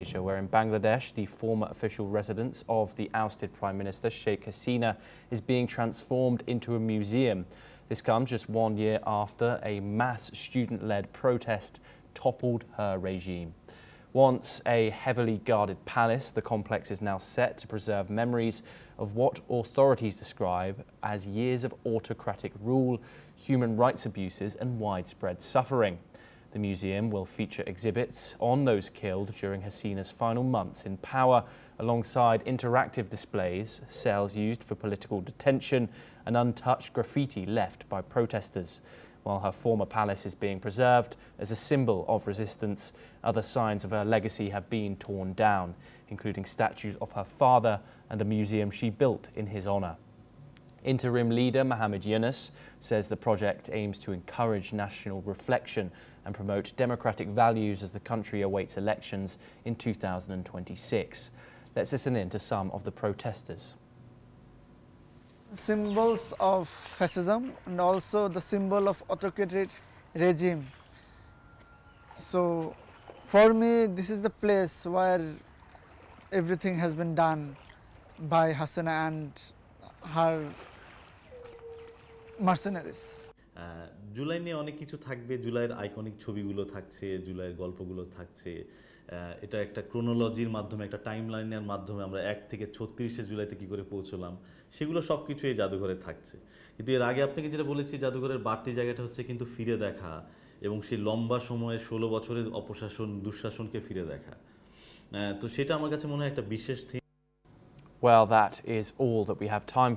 Asia, where in Bangladesh, the former official residence of the ousted Prime Minister Sheikh Hasina is being transformed into a museum. This comes just 1 year after a mass student-led protest toppled her regime. Once a heavily guarded palace, the complex is now set to preserve memories of what authorities describe as years of autocratic rule, human rights abuses and widespread suffering. The museum will feature exhibits on those killed during Hasina's final months in power, alongside interactive displays, cells used for political detention and untouched graffiti left by protesters. While her former palace is being preserved as a symbol of resistance, other signs of her legacy have been torn down, including statues of her father and a museum she built in his honour. Interim leader Muhammad Yunus says the project aims to encourage national reflection and promote democratic values as the country awaits elections in 2026. Let's listen in to some of the protesters. Symbols of fascism and also the symbol of autocratic regime. So for me, this is the place where everything has been done by Hasina and her mercenaries. July নিয়ে অনেক কিছু থাকবে, জুলাইয়ের iconic ছবিগুলো থাকছে, জুলাইয়ের গল্পগুলো থাকছে। এটা একটা ক্রোনোলজির মাধ্যমে, একটা টাইমলাইনের মাধ্যমে আমরা 1 থেকে 36শে জুলাইতে কী করে পৌঁছলাম, সেগুলো সব কিছু এই জাদুঘরে থাকছে। কিন্তু এর আগে আপনাকে যেটা বলেছি, জাদুঘরের বাড়তি জায়গাটা হচ্ছে কিন্তু ফিরে দেখা এবং সেই লম্বা সময়ে 16 বছরের অপশাসন, দুঃশাসনকে ফিরে দেখা। তো সেটা আমার কাছে মনে হয় একটা বিশেষ theme. Well, that is all that we have time